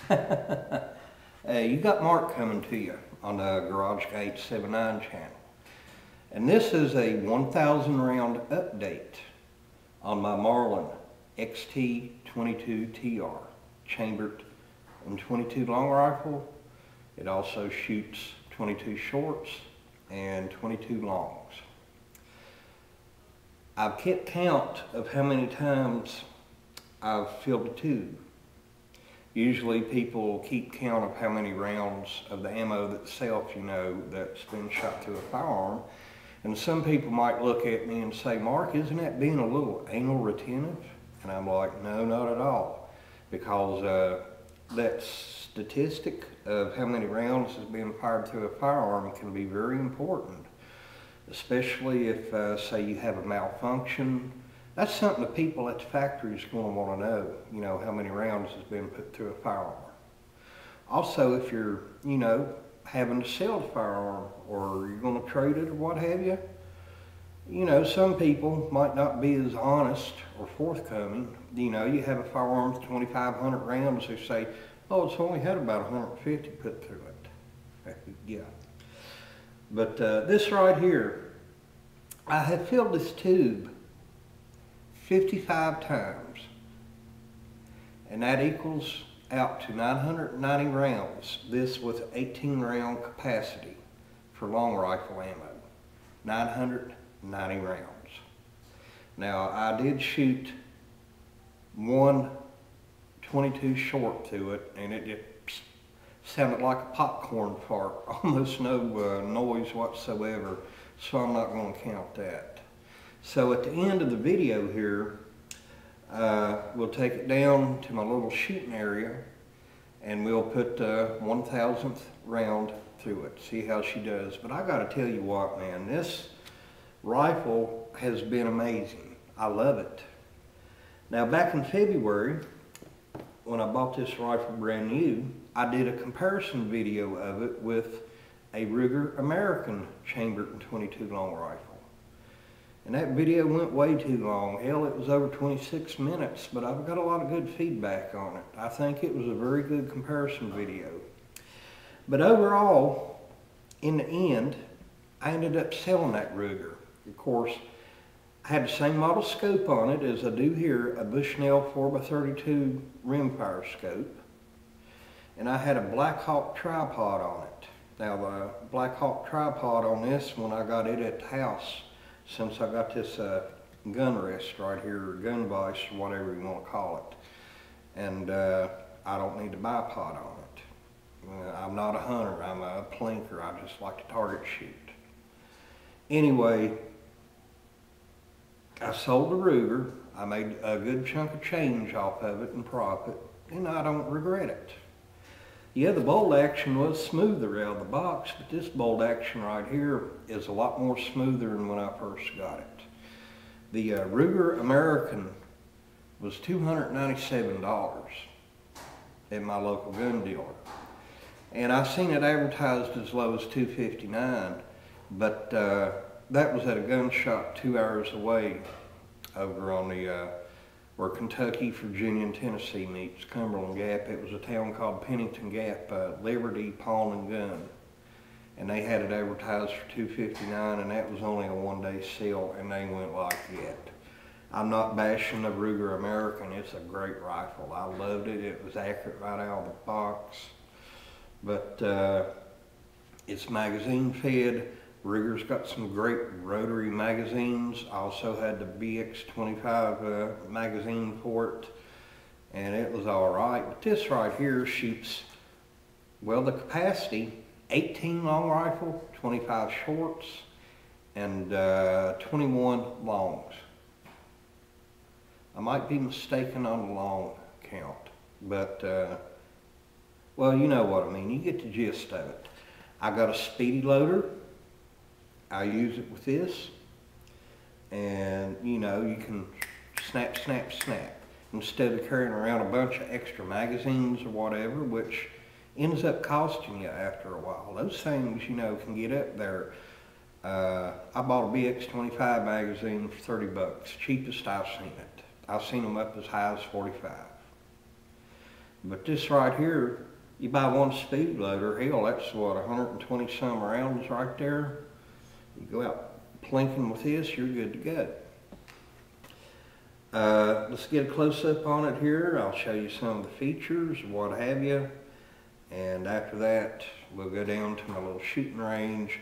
You got Mark coming to you on the Garage Gate 79 channel. And this is a 1,000 round update on my Marlin XT22TR chambered in 22 long rifle. It also shoots 22 shorts and 22 longs. I've kept count of how many times I've filled a tube. Usually people keep count of how many rounds of the ammo itself, that's been shot through a firearm. And some people might look at me and say, Mark, isn't that being a little anal retentive? And I'm like, no, not at all. Because that statistic of how many rounds has been fired through a firearm can be very important. Especially if, say, you have a malfunction. That's something the people at the factory is going to want to know, how many rounds has been put through a firearm. Also, if you're, having to sell the firearm or you're going to trade it or what have you, some people might not be as honest or forthcoming. You have a firearm with 2,500 rounds, they say, oh, it's only had about 150 put through it. Yeah. But this right here, I have filled this tube 55 times, and that equals out to 990 rounds. This with 18 round capacity for long rifle ammo. 990 rounds. Now I did shoot one 22 short to it, and it sounded like a popcorn fart, almost no noise whatsoever, so I'm not going to count that. So at the end of the video here, we'll take it down to my little shooting area and we'll put 1,000th round through it, see how she does. But I got to tell you what, man, this rifle has been amazing. I love it. Now back in February, when I bought this rifle brand new, I did a comparison video of it with a Ruger American chambered in 22 long rifle. And that video went way too long. Hell, it was over 26 minutes, but I've got a lot of good feedback on it. I think it was a very good comparison video. But overall, in the end, I ended up selling that Ruger. Of course, I had the same model scope on it as I do here, a Bushnell 4x32 rimfire scope. And I had a Black Hawk tripod on it. Now the Black Hawk tripod on this, when I got it at the house, since I got this gun rest right here, or gun vise, or whatever you want to call it, and I don't need a bipod on it. I'm not a hunter, I'm a plinker, I just like to target shoot. Anyway, I sold the Ruger, I made a good chunk of change off of it in profit, and I don't regret it. Yeah, the bolt action was smoother out of the box, but this bolt action right here is a lot more smoother than when I first got it. The Ruger American was $297 at my local gun dealer. And I seen it advertised as low as $259, but that was at a gun shop 2 hours away over on the where Kentucky, Virginia, and Tennessee meets, Cumberland Gap. It was a town called Pennington Gap, Liberty Pawn and Gun. And they had it advertised for $259, and that was only a one-day sale, and they went like that. I'm not bashing the Ruger American, it's a great rifle. I loved it, it was accurate right out of the box. But it's magazine fed. Ruger's got some great rotary magazines. I also had the BX25 magazine for it, and it was all right. But this right here shoots, well, the capacity, 18 long rifle, 25 shorts, and 21 longs. I might be mistaken on the long count, but, well, you know what I mean. You get the gist of it. I got a speedy loader. I use it with this, and you can snap, snap, snap, instead of carrying around a bunch of extra magazines or whatever, which ends up costing you after a while. Those things, can get up there. I bought a BX25 magazine for 30 bucks, cheapest I've seen it. I've seen them up as high as 45. But this right here, you buy one speed loader, hell, that's what, 120 some rounds right there. You go out plinking with this, you're good to go. Let's get a close-up on it here. I'll show you some of the features, what have you. And after that, we'll go down to my little shooting range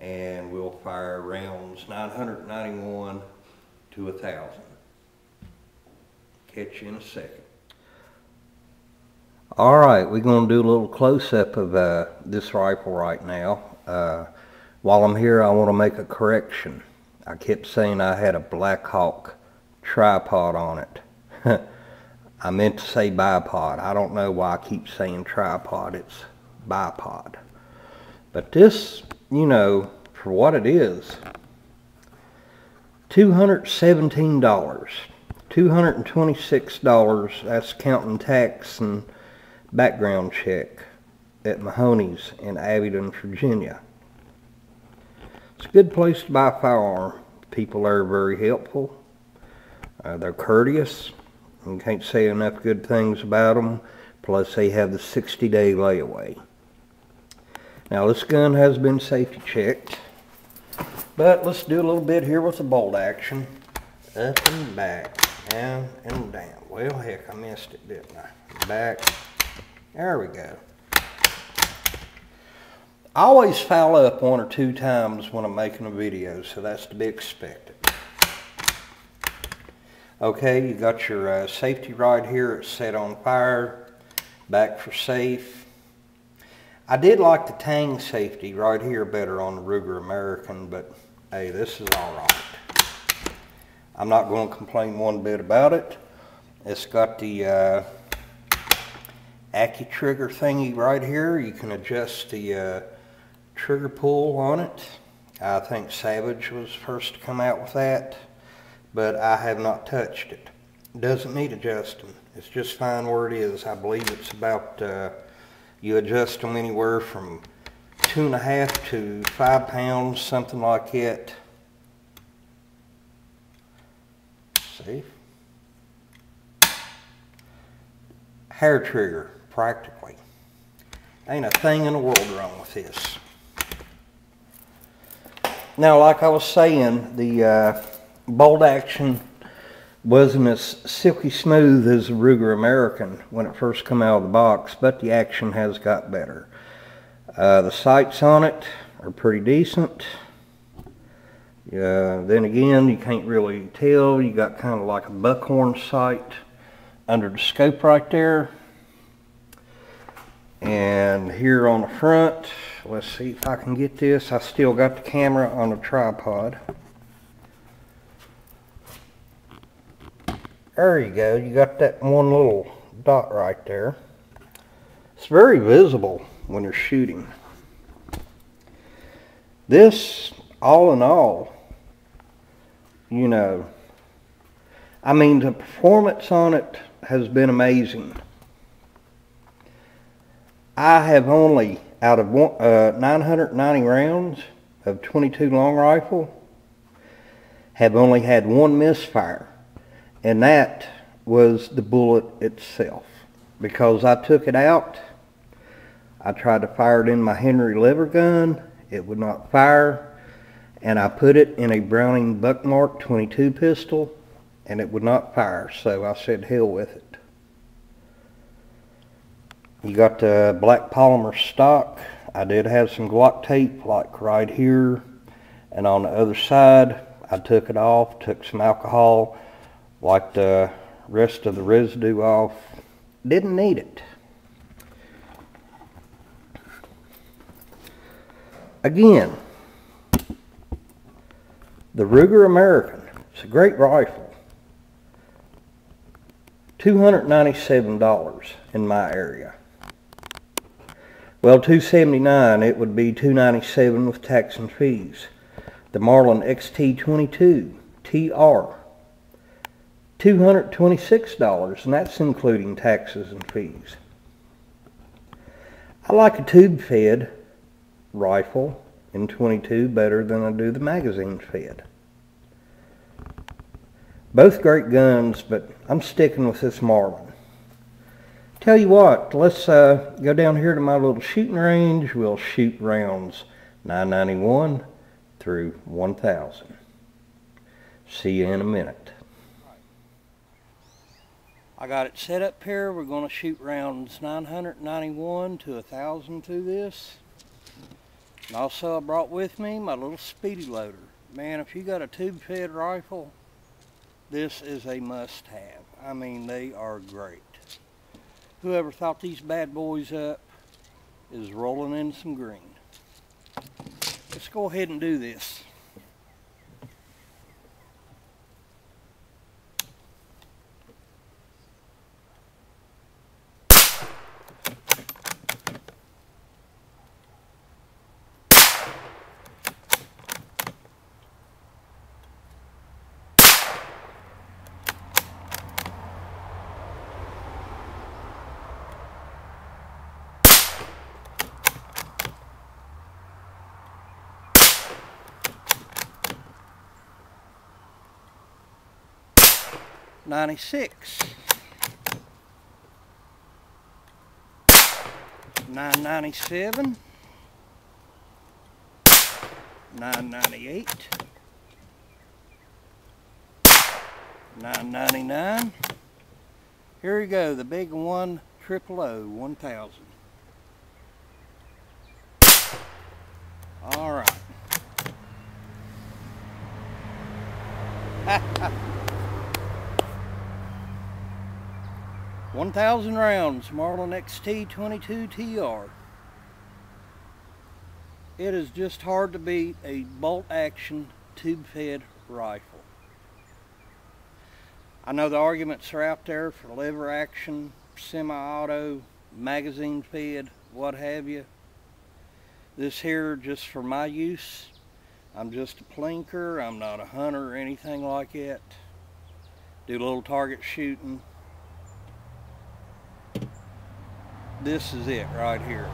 and we'll fire rounds 991 to 1,000. Catch you in a second. Alright, we're going to do a little close-up of this rifle right now. While I'm here, I want to make a correction. I kept saying I had a Black Hawk tripod on it. I meant to say bipod. I don't know why I keep saying tripod. It's bipod. But this, you know, for what it is, $217. $226, that's counting tax and background check at Mahoney's in Abingdon, Virginia. It's a good place to buy a firearm. People there are very helpful. They're courteous. You can't say enough good things about them. Plus they have the 60-day layaway. Now this gun has been safety checked. But let's do a little bit here with the bolt action. Up and back. Down and down. Well, heck, I missed it, didn't I? Back. There we go. I always foul up one or two times when I'm making a video, so that's to be expected. Okay, you got your safety right here. It's set on fire. Back for safe. I did like the Tang safety right here better on the Ruger American, but hey, this is alright. I'm not going to complain one bit about it. It's got the Accu-Trigger thingy right here. You can adjust the trigger pull on it. I think Savage was first to come out with that, but I have not touched it. It doesn't need adjusting. It's just fine where it is. I believe it's about, you adjust them anywhere from 2.5 to 5 pounds, something like that. Safe. Hair trigger, practically. Ain't a thing in the world wrong with this. Now, like I was saying, the bolt action wasn't as silky smooth as the Ruger American when it first came out of the box, but the action has got better. The sights on it are pretty decent. Then again, you can't really tell. You got kind of like a buckhorn sight under the scope right there. And here on the front, let's see if I can get this. I still got the camera on a tripod. There you go. You got that one little dot right there. It's very visible when you're shooting. This, all in all, you know, I mean, the performance on it has been amazing. I have only, out of 990 rounds of 22 long rifle, have only had one misfire, and that was the bullet itself. Because I took it out, I tried to fire it in my Henry lever gun, it would not fire, and I put it in a Browning Buckmark 22 pistol, and it would not fire, so I said hell with it. You got the black polymer stock. I did have some Glock tape like right here, and on the other side I took it off, took some alcohol, wiped the rest of the residue off. Didn't need it. Again, the Ruger American, it's a great rifle. $297 in my area. Well, $279, it would be $297 with tax and fees. The Marlin XT22TR, $226, and that's including taxes and fees. I like a tube-fed rifle in 22 better than I do the magazine-fed. Both great guns, but I'm sticking with this Marlin. Tell you what, let's go down here to my little shooting range. We'll shoot rounds 991 through 1000. See you in a minute. I got it set up here. We're going to shoot rounds 991 to 1000 through this. And also I brought with me my little speedy loader. Man, if you got a tube-fed rifle, this is a must-have. I mean, they are great. Whoever thought these bad boys up is rolling in some green. Let's go ahead and do this. '96, 997, 998, 999. Here we go, the big 1000. 1000. All right. 1000 rounds, Marlin XT22TR. It is just hard to beat a bolt-action, tube-fed rifle. I know the arguments are out there for lever action, semi-auto, magazine fed, what have you. This here, just for my use. I'm just a plinker. I'm not a hunter or anything like that. Do a little target shooting. This is it right here.